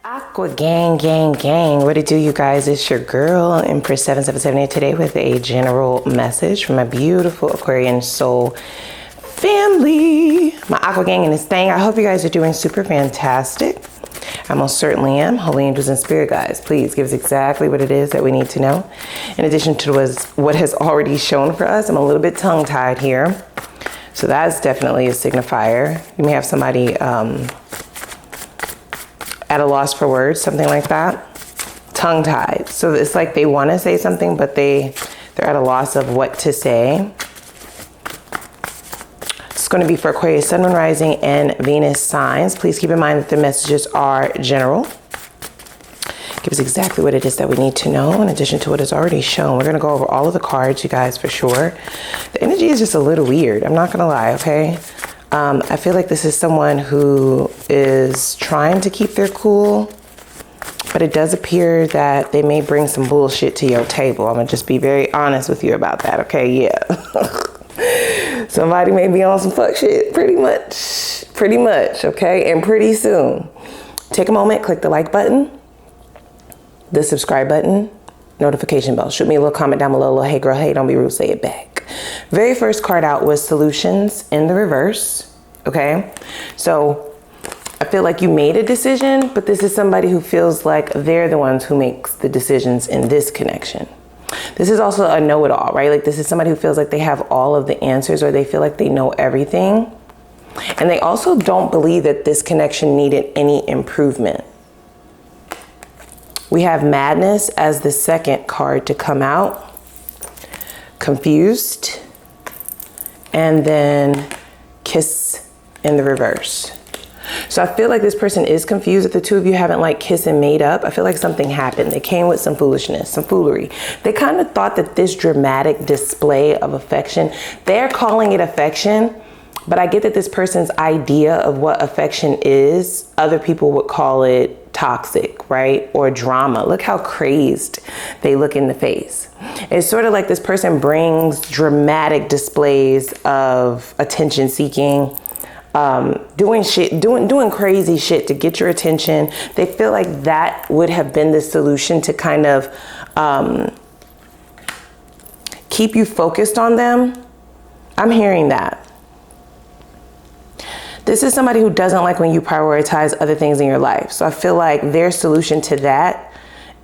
Aqua gang, what it do, you guys? It's your girl Empress 7778 today with a general message from my beautiful Aquarian soul family, my Aqua gang and this thing. I hope you guys are doing super fantastic. I most certainly am. Holy angels and spirit guides, please give us exactly what it is that we need to know. In addition to what has already shown for us, I'm a little bit tongue-tied here, so that's definitely a signifier. You may have somebody at a loss for words, something like that. Tongue-tied. So it's like they want to say something, but they're at a loss of what to say. It's going to be for Aquarius, Sun, Moon, Rising, and Venus signs. Please keep in mind that the messages are general. Give us exactly what it is that we need to know in addition to what is already shown. We're going to go over all of the cards, you guys, for sure. The energy is just a little weird. I'm not going to lie, okay? I feel like this is someone who is trying to keep their cool, but it does appear that they may bring some bullshit to your table. I'm gonna just be very honest with you about that, okay? Yeah. Somebody may be on some fuck shit, pretty much, okay? And pretty soon. Take a moment, click the like button, the subscribe button, notification bell. Shoot me a little comment down below, a little hey girl, hey, don't be rude, say it back. Very first card out was solutions in the reverse, okay? So I feel like you made a decision, but this is somebody who feels like they're the ones who makes the decisions in this connection. This is also a know-it-all, right? Like this is somebody who feels like they have all of the answers, or they feel like they know everything. And they also don't believe that this connection needed any improvement. We have madness as the second card to come out. Confused, and then kiss in the reverse. So I feel like this person is confused that the two of you haven't like kissed and made up. I feel like something happened. They came with some foolishness, some foolery. They kind of thought that this dramatic display of affection, they're calling it affection, but I get that this person's idea of what affection is, other people would call it toxic, right? Or drama. Look how crazed they look in the face. It's sort of like this person brings dramatic displays of attention seeking, doing crazy shit to get your attention. They feel like that would have been the solution to kind of keep you focused on them. I'm hearing that. This is somebody who doesn't like when you prioritize other things in your life. So I feel like their solution to that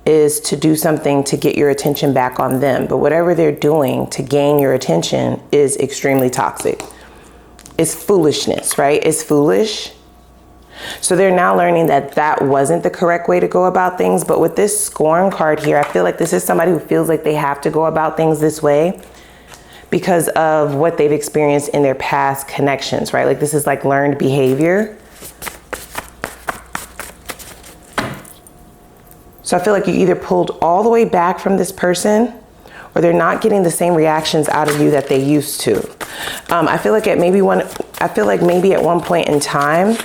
is to do something to get your attention back on them. But whatever they're doing to gain your attention is extremely toxic. It's foolishness, right? It's foolish. So they're now learning that that wasn't the correct way to go about things. But with this scorn card here, I feel like this is somebody who feels like they have to go about things this way because of what they've experienced in their past connections, right? Like this is like learned behavior. So I feel like you either pulled all the way back from this person, or they're not getting the same reactions out of you that they used to. I feel like maybe at one point in time,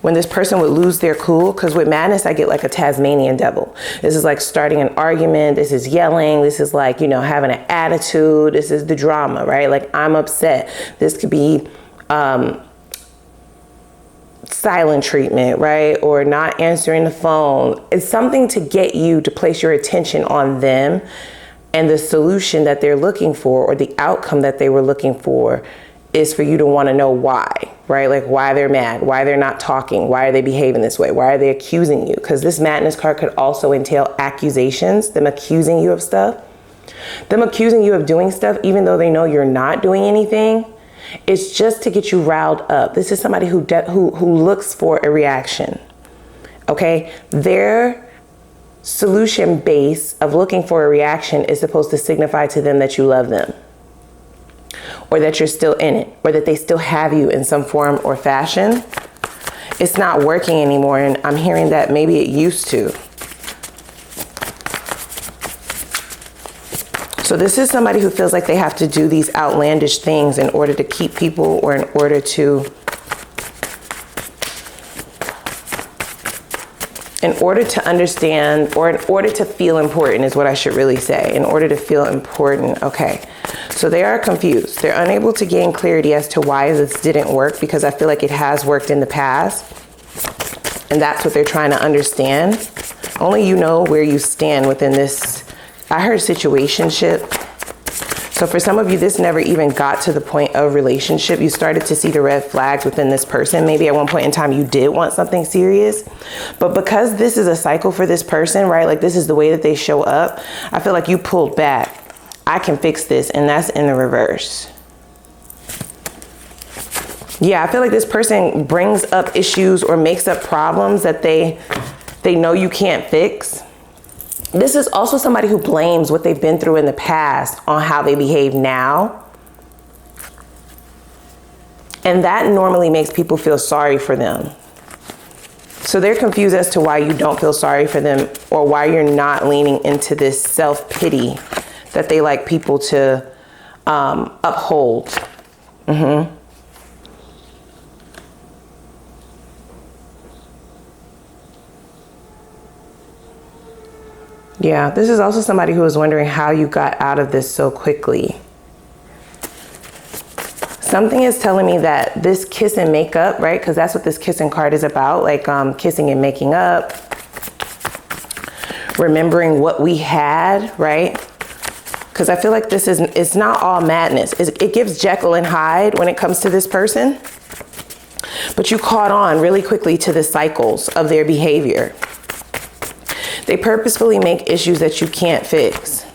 when this person would lose their cool, because with madness, I get like a Tasmanian devil. This is like starting an argument. This is yelling. This is like, you know, having an attitude. This is the drama, right? Like I'm upset. This could be silent treatment, right? Or not answering the phone. It's something to get you to place your attention on them and the solution that they're looking for, or the outcome that they were looking for, is for you to want to know why, right? Like why they're mad, why they're not talking, why are they behaving this way, why are they accusing you? Because this madness card could also entail accusations, them accusing you of stuff, them accusing you of doing stuff even though they know you're not doing anything. It's just to get you riled up. This is somebody who looks for a reaction, okay? Their solution base of looking for a reaction is supposed to signify to them that you love them, or that you're still in it, or that they still have you in some form or fashion. It's not working anymore, and I'm hearing that maybe it used to. So this is somebody who feels like they have to do these outlandish things in order to keep people, or in order to understand, or in order to feel important is what I should really say. In order to feel important, okay. So they are confused. They're unable to gain clarity as to why this didn't work, because I feel like it has worked in the past. And that's what they're trying to understand. Only you know where you stand within this. I heard situationship. So for some of you, this never even got to the point of relationship. You started to see the red flags within this person. Maybe at one point in time you did want something serious. But because this is a cycle for this person, right? Like this is the way that they show up. I feel like you pulled back. I can fix this. And that's in the reverse. Yeah, I feel like this person brings up issues or makes up problems that they know you can't fix. This is also somebody who blames what they've been through in the past on how they behave now. And that normally makes people feel sorry for them. So they're confused as to why you don't feel sorry for them or why you're not leaning into this self-pity that they like people to uphold. Mm-hmm. Yeah, this is also somebody who is wondering how you got out of this so quickly. Something is telling me that this kiss and make up, right? Because that's what this kissing card is about, like kissing and making up. Remembering what we had, right? Because I feel like this is, it's not all madness. It gives Jekyll and Hyde when it comes to this person. But you caught on really quickly to the cycles of their behavior. They purposefully make issues that you can't fix.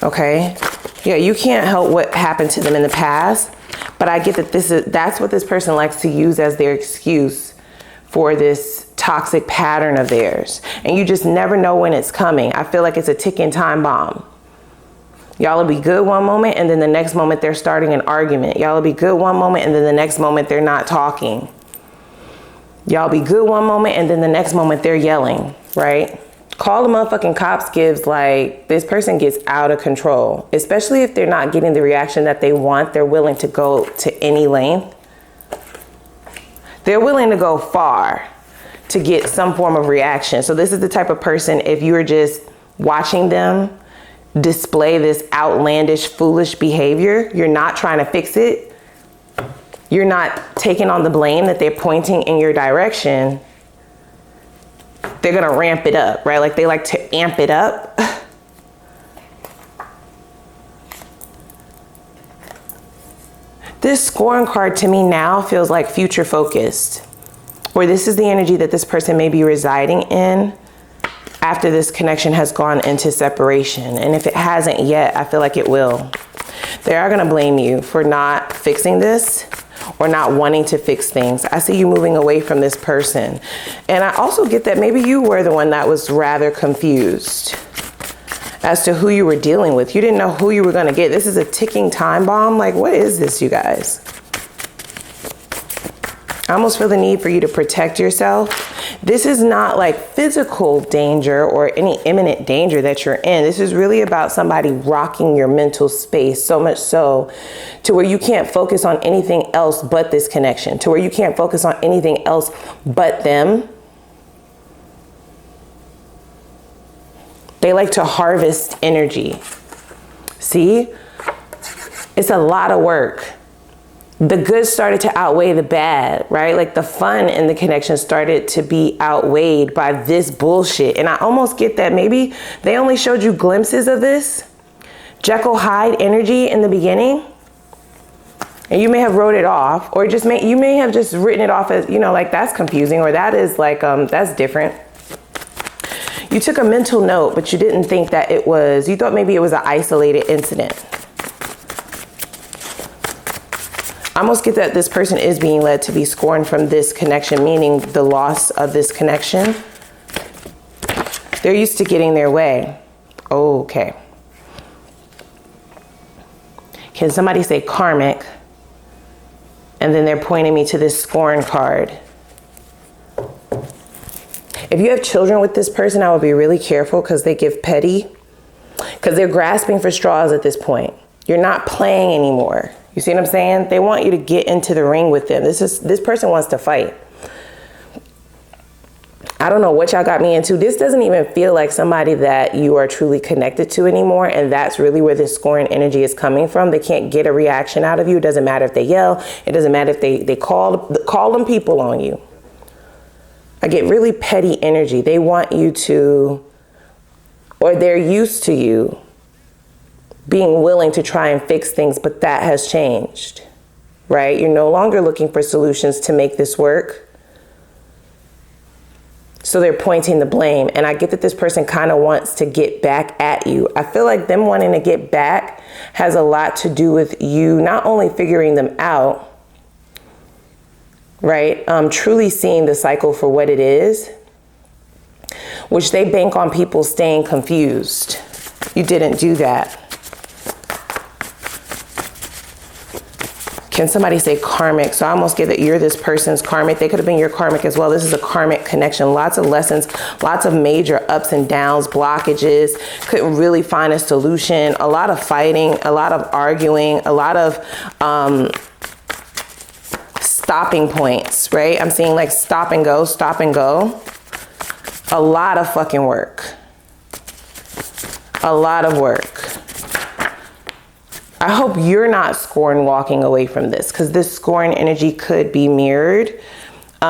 Okay? Yeah, you can't help what happened to them in the past, but I get that that's what this person likes to use as their excuse for this toxic pattern of theirs. And you just never know when it's coming. I feel like it's a ticking time bomb. Y'all will be good one moment and then the next moment they're starting an argument. Y'all will be good one moment and then the next moment they're not talking. Y'all be good one moment and then the next moment they're yelling, right? Call the motherfucking cops gives like, this person gets out of control, especially if they're not getting the reaction that they want. They're willing to go to any length. They're willing to go far to get some form of reaction. So this is the type of person, if you're just watching them display this outlandish, foolish behavior, you're not trying to fix it. You're not taking on the blame that they're pointing in your direction. They're going to ramp it up, right? Like they like to amp it up. This scorn card to me now feels like future focused, or this is the energy that this person may be residing in after this connection has gone into separation. And if it hasn't yet, I feel like it will. They are going to blame you for not fixing this or not wanting to fix things. I see you moving away from this person. And I also get that maybe you were the one that was rather confused as to who you were dealing with. You didn't know who you were going to get. This is a ticking time bomb. Like, what is this, you guys? I almost feel the need for you to protect yourself. This is not like physical danger or any imminent danger that you're in. This is really about somebody rocking your mental space, so much so to where you can't focus on anything else but this connection, to where you can't focus on anything else but them. They like to harvest energy. See? It's a lot of work. The good started to outweigh the bad, right? Like the fun in the connection started to be outweighed by this bullshit. And I almost get that maybe they only showed you glimpses of this Jekyll Hyde energy in the beginning. And you may have wrote it off, or you may have just written it off as, you know, like that's confusing, or that is like, that's different. You took a mental note, but you didn't think that it was, you thought maybe it was an isolated incident. I almost get that this person is being led to be scorned from this connection, meaning the loss of this connection. They're used to getting their way. Okay. Can somebody say karmic? And then they're pointing me to this scorn card. If you have children with this person, I would be really careful because they give petty. Because they're grasping for straws at this point. You're not playing anymore. You see what I'm saying? They want you to get into the ring with them. This person wants to fight. I don't know what y'all got me into. This doesn't even feel like somebody that you are truly connected to anymore. And that's really where this scorn energy is coming from. They can't get a reaction out of you. It doesn't matter if they yell. It doesn't matter if they call them people on you. I get really petty energy. They want you to, or they're used to you being willing to try and fix things, but that has changed, right? You're no longer looking for solutions to make this work. So they're pointing the blame. And I get that this person kind of wants to get back at you. I feel like them wanting to get back has a lot to do with you not only figuring them out, right? Truly seeing the cycle for what it is, which they bank on people staying confused. You didn't do that. Can somebody say karmic? So I almost get that you're this person's karmic. They could have been your karmic as well. This is a karmic connection. Lots of lessons, lots of major ups and downs, blockages. Couldn't really find a solution. A lot of fighting, a lot of arguing, a lot of stopping points, right? I'm seeing like stop and go, stop and go. A lot of fucking work. A lot of work. I hope you're not scorn walking away from this, because this scorn energy could be mirrored,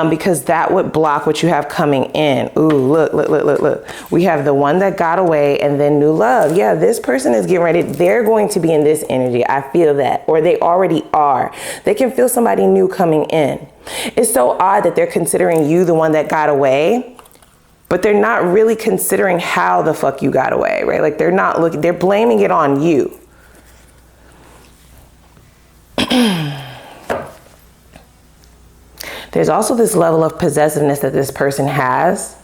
because that would block what you have coming in. Ooh, look, look, look, look, look. We have the one that got away and then new love. Yeah, this person is getting ready. They're going to be in this energy. I feel that, or they already are. They can feel somebody new coming in. It's so odd that they're considering you the one that got away, but they're not really considering how the fuck you got away, right? Like they're not looking, they're blaming it on you. There's also this level of possessiveness that this person has,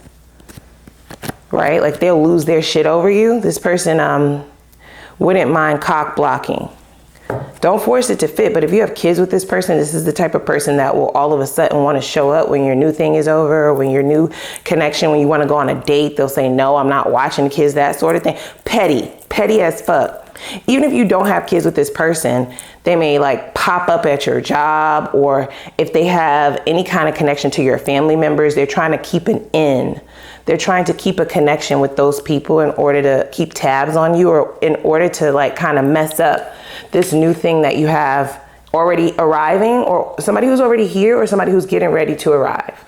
right? Like they'll lose their shit over you. This person wouldn't mind cock blocking. Don't force it to fit, but if you have kids with this person, this is the type of person that will all of a sudden want to show up when your new thing is over, or when your new connection, when you want to go on a date, they'll say, no, I'm not watching the kids, that sort of thing. Petty as fuck. Even if you don't have kids with this person, they may like pop up at your job, or if they have any kind of connection to your family members, they're trying to keep an in. They're trying to keep a connection with those people in order to keep tabs on you, or in order to like kind of mess up this new thing that you have already arriving, or somebody who's already here, or somebody who's getting ready to arrive.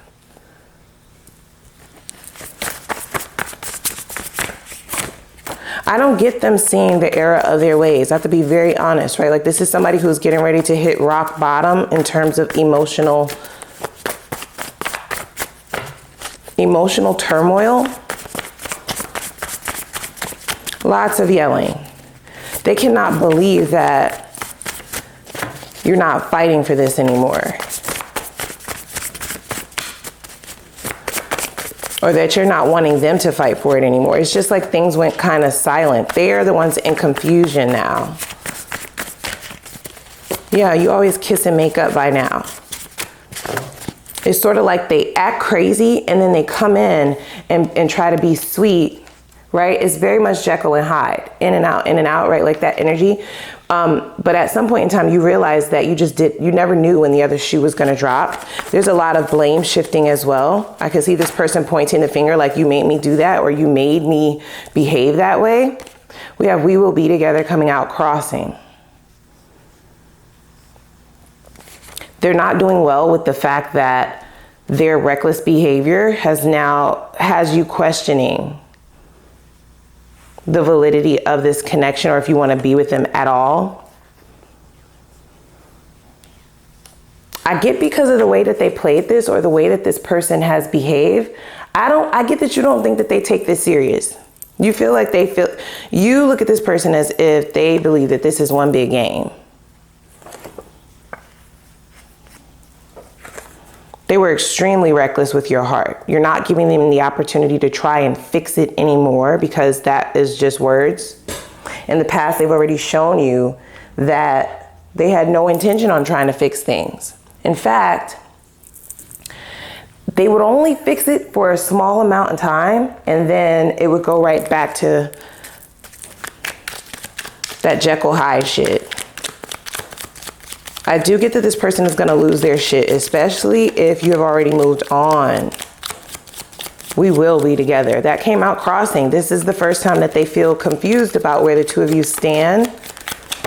I don't get them seeing the error of their ways. I have to be very honest, right? Like this is somebody who's getting ready to hit rock bottom in terms of emotional turmoil. Lots of yelling. They cannot believe that you're not fighting for this anymore, or that you're not wanting them to fight for it anymore. It's just like things went kind of silent. They are the ones in confusion now. Yeah, you always kiss and make up by now. It's sort of like they act crazy and then they come in and try to be sweet, right? It's very much Jekyll and Hyde, in and out, right? Like that energy. But at some point in time, you realize that you never knew when the other shoe was going to drop. There's a lot of blame shifting as well. I can see this person pointing the finger like you made me do that, or you made me behave that way. We have we will be together coming out crossing. They're not doing well with the fact that their reckless behavior has you questioning the validity of this connection, or if you want to be with them at all. I get, because of the way that they played this, or the way that this person has behaved, I get that you don't think that they take this serious. You feel like you look at this person as if they believe that this is one big game. They were extremely reckless with your heart. You're not giving them the opportunity to try and fix it anymore, because that is just words. In the past, they've already shown you that they had no intention on trying to fix things. In fact, they would only fix it for a small amount of time, and then it would go right back to that Jekyll Hyde shit. I do get that this person is going to lose their shit, especially if you have already moved on. We will be together. That came out crossing. This is the first time that they feel confused about where the two of you stand.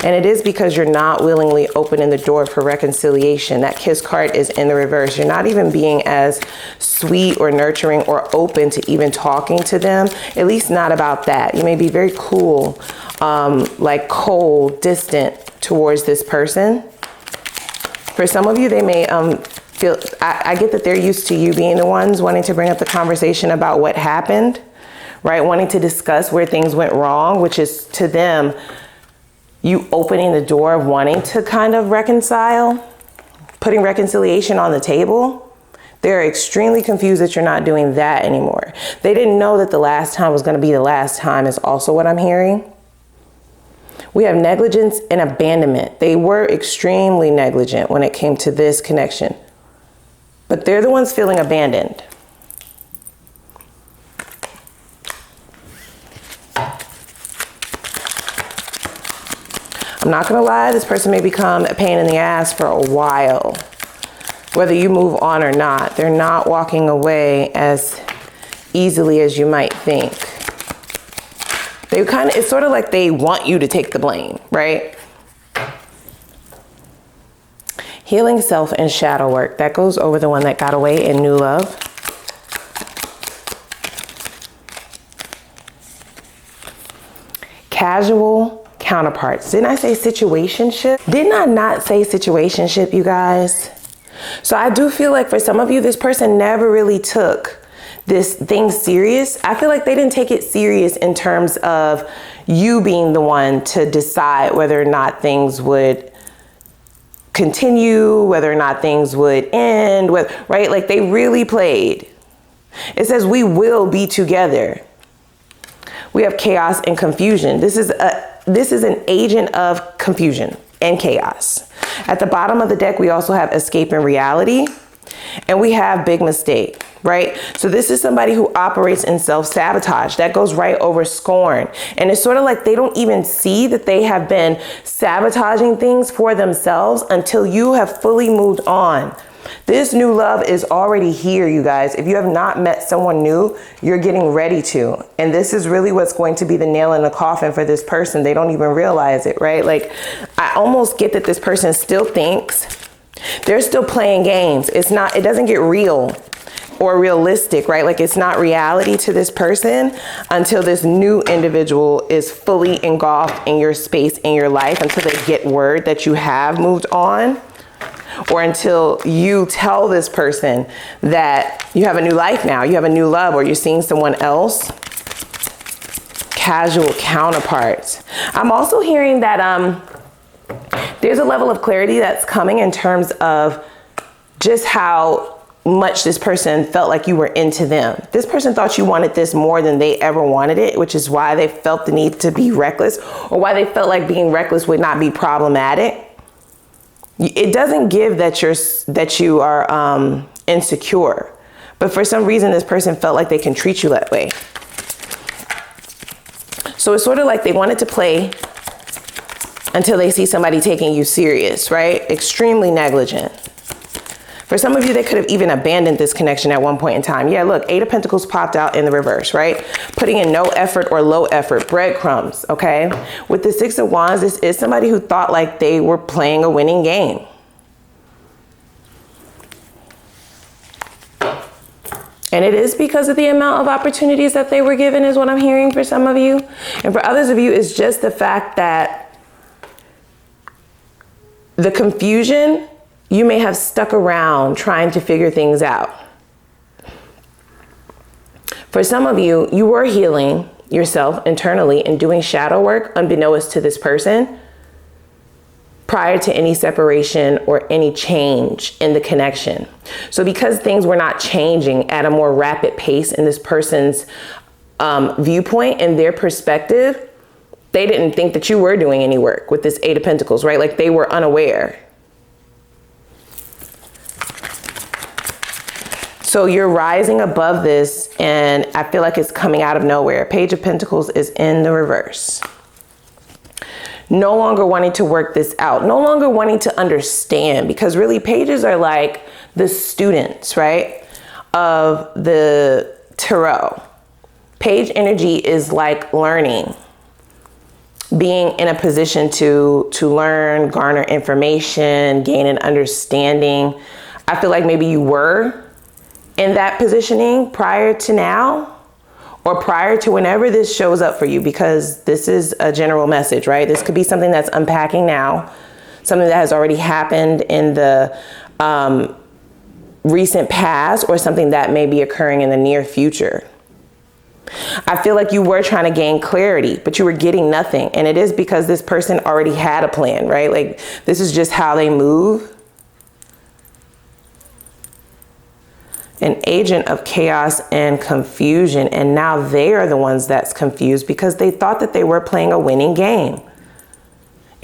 And it is because you're not willingly opening the door for reconciliation. That Kiss card is in the reverse. You're not even being as sweet or nurturing or open to even talking to them, at least not about that. You may be very cool, like cold, distant towards this person. For some of you, they may feel, I get that they're used to you being the ones wanting to bring up the conversation about what happened, right? Wanting to discuss where things went wrong, which is to them, you opening the door of wanting to kind of reconcile, putting reconciliation on the table. They're extremely confused that you're not doing that anymore. They didn't know that the last time was going to be the last time is also what I'm hearing. We have negligence and abandonment. They were extremely negligent when it came to this connection, but they're the ones feeling abandoned. I'm not gonna lie, this person may become a pain in the ass for a while. Whether you move on or not, they're not walking away as easily as you might think. It's sort of like they want you to take the blame, right? Healing self and shadow work. That goes over the one that got away in new love. Casual counterparts. Didn't I say situationship? Didn't I not say situationship, you guys? So I do feel like for some of you, this person never really took this thing serious. I feel like they didn't take it serious in terms of you being the one to decide whether or not things would continue, whether or not things would end, right? Like they really played. It says we will be together. We have chaos and confusion. This is an agent of confusion and chaos. At the bottom of the deck, we also have escape and reality, and we have big mistake, right? So this is somebody who operates in self-sabotage. That goes right over scorn. And it's sort of like they don't even see that they have been sabotaging things for themselves until you have fully moved on. This new love is already here, you guys. If you have not met someone new, you're getting ready to. And this is really what's going to be the nail in the coffin for this person. They don't even realize it, right? Like, I almost get that this person still thinks they're still playing games. It doesn't get real or realistic, right? Like it's not reality to this person until this new individual is fully engulfed in your space, in your life, until they get word that you have moved on, or until you tell this person that you have a new life now, you have a new love, or you're seeing someone else. Casual counterparts. I'm also hearing that there's a level of clarity that's coming in terms of just how much this person felt like you were into them. This person thought you wanted this more than they ever wanted it, which is why they felt the need to be reckless, or why they felt like being reckless would not be problematic. It doesn't give that you are insecure, but for some reason this person felt like they can treat you that way. So it's sort of like they wanted to play until they see somebody taking you serious, right? Extremely negligent. For some of you, they could have even abandoned this connection at one point in time. Yeah, look, 8 of Pentacles popped out in the reverse, right? Putting in no effort or low effort, breadcrumbs, okay? With the 6 of Wands, this is somebody who thought like they were playing a winning game. And it is because of the amount of opportunities that they were given is what I'm hearing for some of you. And for others of you, it's just the fact that the confusion, you may have stuck around trying to figure things out. For some of you, you were healing yourself internally and doing shadow work unbeknownst to this person prior to any separation or any change in the connection. So because things were not changing at a more rapid pace in this person's viewpoint and their perspective, they didn't think that you were doing any work with this 8 of Pentacles, right? Like they were unaware. So you're rising above this, and I feel like it's coming out of nowhere. Page of Pentacles is in the reverse. No longer wanting to work this out, no longer wanting to understand, because really pages are like the students, right, of the tarot. Page energy is like learning. being in a position to learn, garner information, gain an understanding. I feel like maybe you were in that positioning prior to now, or prior to whenever this shows up for you, because this is a general message, right? This could be something that's unpacking now, something that has already happened in the recent past, or something that may be occurring in the near future. I feel like you were trying to gain clarity, but you were getting nothing. And it is because this person already had a plan, right? Like, this is just how they move. An agent of chaos and confusion. And now they are the ones that's confused because they thought that they were playing a winning game.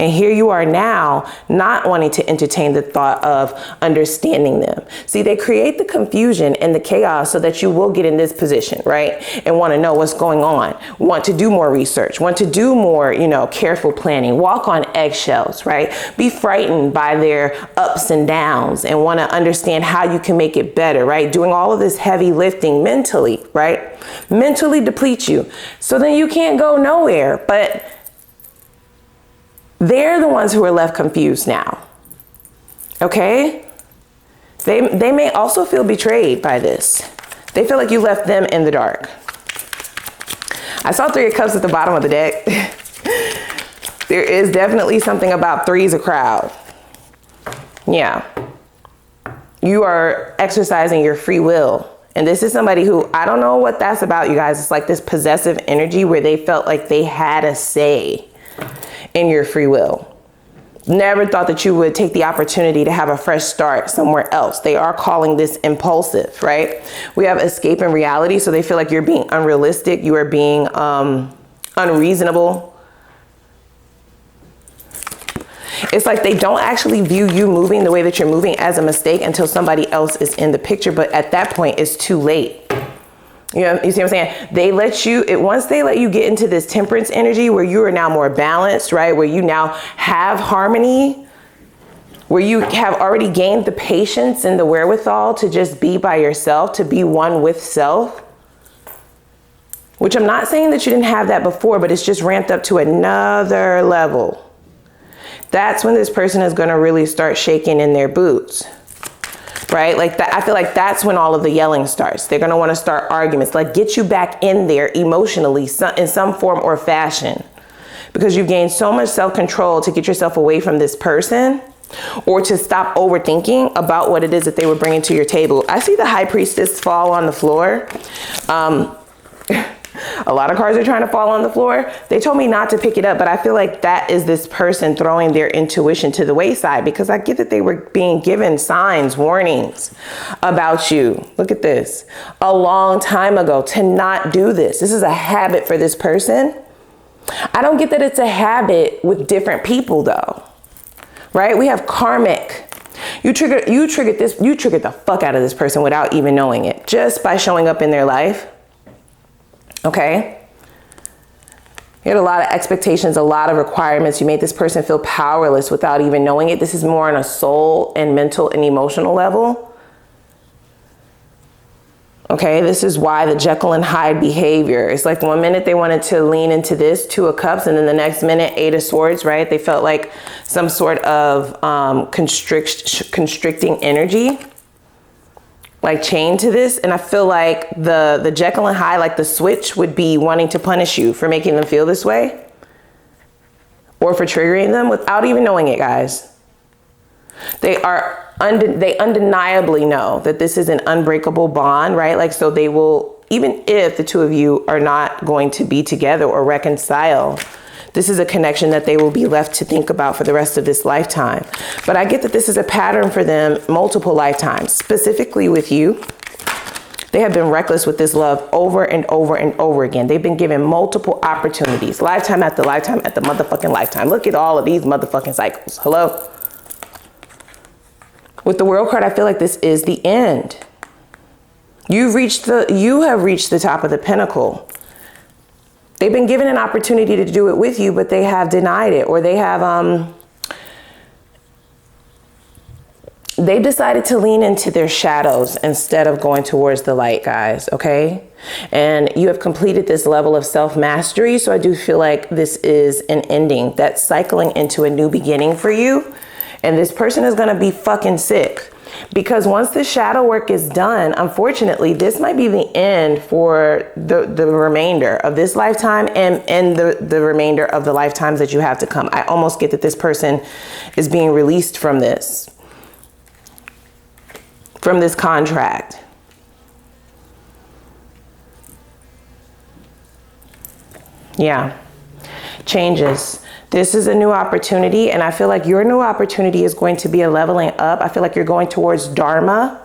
And here you are now, not wanting to entertain the thought of understanding them. See, they create the confusion and the chaos so that you will get in this position, right? And want to know what's going on, want to do more research, want to do more, careful planning, walk on eggshells, right? Be frightened by their ups and downs and want to understand how you can make it better, right? Doing all of this heavy lifting mentally, right? Mentally deplete you. So then you can't go nowhere, but they're the ones who are left confused now, okay? They may also feel betrayed by this. They feel like you left them in the dark. I saw 3 of Cups at the bottom of the deck. There is definitely something about 3's a crowd. Yeah. You are exercising your free will. And this is somebody who, I don't know what that's about, you guys. It's like this possessive energy where they felt like they had a say in your free will. Never thought that you would take the opportunity to have a fresh start somewhere else. They are calling this impulsive, right? We have escaping reality. So they feel like you're being unrealistic. You are being unreasonable. It's like they don't actually view you moving the way that you're moving as a mistake until somebody else is in the picture. But at that point, it's too late. You see what I'm saying? They let you, once they let you get into this temperance energy where you are now more balanced, right? Where you now have harmony, where you have already gained the patience and the wherewithal to just be by yourself, to be one with self. Which I'm not saying that you didn't have that before, but it's just ramped up to another level. That's when this person is going to really start shaking in their boots. Right? Like that, I feel like that's when all of the yelling starts. They're going to want to start arguments, like get you back in there emotionally in some form or fashion, because you've gained so much self-control to get yourself away from this person, or to stop overthinking about what it is that they were bringing to your table. I see the High Priestess fall on the floor. A lot of cards are trying to fall on the floor. They told me not to pick it up, but I feel like that is this person throwing their intuition to the wayside, because I get that they were being given signs, warnings about you. Look at this. A long time ago to not do this. This is a habit for this person. I don't get that it's a habit with different people though, right? We have karmic. You triggered the fuck out of this person without even knowing it, just by showing up in their life. Okay. You had a lot of expectations, a lot of requirements. You made this person feel powerless without even knowing it. This is more on a soul and mental and emotional level. Okay. This is why the Jekyll and Hyde behavior. It's like 1 minute they wanted to lean into this 2 of Cups, and then the next minute 8 of Swords, right? They felt like some sort of constricting energy, like chained to this. And I feel like the Jekyll and Hyde, like the switch, would be wanting to punish you for making them feel this way, or for triggering them without even knowing it, guys. They undeniably know that this is an unbreakable bond, right? Like, so they will, even if the 2 of you are not going to be together or reconcile, this is a connection that they will be left to think about for the rest of this lifetime. But I get that this is a pattern for them multiple lifetimes, specifically with you. They have been reckless with this love over and over and over again. They've been given multiple opportunities, lifetime after lifetime after motherfucking lifetime. Look at all of these motherfucking cycles. Hello? With the World card, I feel like this is the end. You have reached the top of the pinnacle. They've been given an opportunity to do it with you, but they have denied it, or they have they decided to lean into their shadows instead of going towards the light, guys, okay? And you have completed this level of self-mastery, so I do feel like this is an ending. That's cycling into a new beginning for you. And this person is gonna be fucking sick. Because once the shadow work is done, unfortunately, this might be the end for the remainder of this lifetime and the remainder of the lifetimes that you have to come. I almost get that this person is being released from this contract. Yeah, changes. This is a new opportunity, and I feel like your new opportunity is going to be a leveling up. I feel like you're going towards Dharma,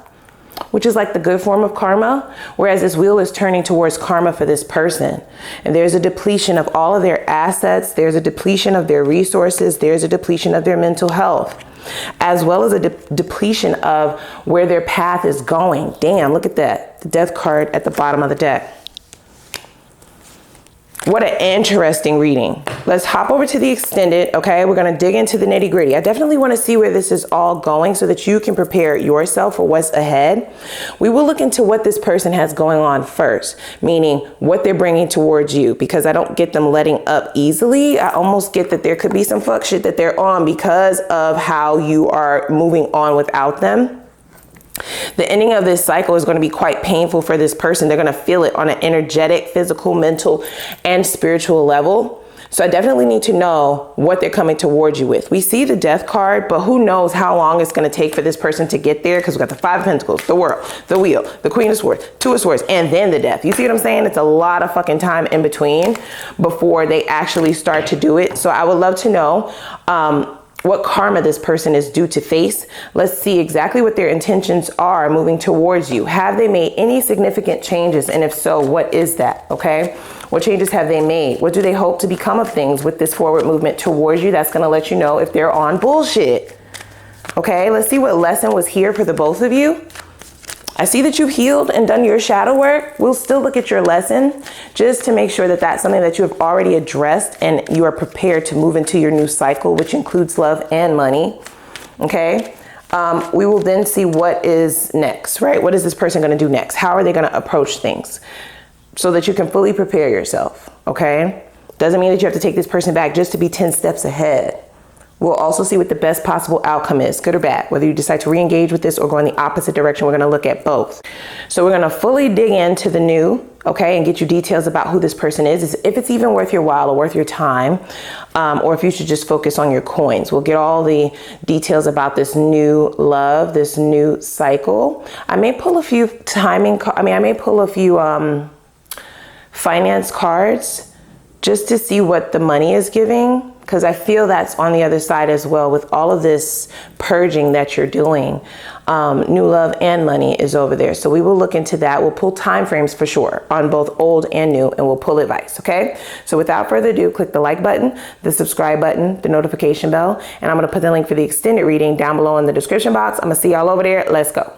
which is like the good form of karma, whereas this wheel is turning towards karma for this person. And there's a depletion of all of their assets. There's a depletion of their resources. There's a depletion of their mental health, as well as a depletion of where their path is going. Damn, look at that. The death card at the bottom of the deck. What an interesting reading. Let's hop over to the extended, okay? We're gonna dig into the nitty gritty. I definitely wanna see where this is all going so that you can prepare yourself for what's ahead. We will look into what this person has going on first, meaning what they're bringing towards you, because I don't get them letting up easily. I almost get that there could be some fuck shit that they're on because of how you are moving on without them. The ending of this cycle is going to be quite painful for this person. They're going to feel it on an energetic, physical, mental, and spiritual level. So I definitely need to know what they're coming towards you with. We see the death card, but who knows how long it's going to take for this person to get there, because we've got the Five of Pentacles, the World, the Wheel, the Queen of Swords, Two of Swords, and then the Death. You see what I'm saying? It's a lot of fucking time in between before they actually start to do it. So I would love to know what karma this person is due to face. Let's see exactly what their intentions are moving towards you. Have they made any significant changes? And if so, what is that? Okay. What changes have they made? What do they hope to become of things with this forward movement towards you? That's going to let you know if they're on bullshit. Okay. Let's see what lesson was here for the both of you. I see that you've healed and done your shadow work. We'll still look at your lesson just to make sure that that's something that you have already addressed and you are prepared to move into your new cycle, which includes love and money. Okay. We will then see what is next, right? What is this person going to do next? How are they going to approach things so that you can fully prepare yourself? Okay. Doesn't mean that you have to take this person back just to be 10 steps ahead. We'll also see what the best possible outcome is, good or bad. Whether you decide to re-engage with this or go in the opposite direction, we're going to look at both. So we're going to fully dig into the new, okay, and get you details about who this person is, if it's even worth your while or worth your time, or if you should just focus on your coins. We'll get all the details about this new love, this new cycle. I may pull a few finance cards just to see what the money is giving, because I feel that's on the other side as well with all of this purging that you're doing. New love and money is over there. So we will look into that. We'll pull time frames for sure on both old and new, and we'll pull advice, okay? So without further ado, click the like button, the subscribe button, the notification bell, and I'm gonna put the link for the extended reading down below in the description box. I'm gonna see y'all over there. Let's go.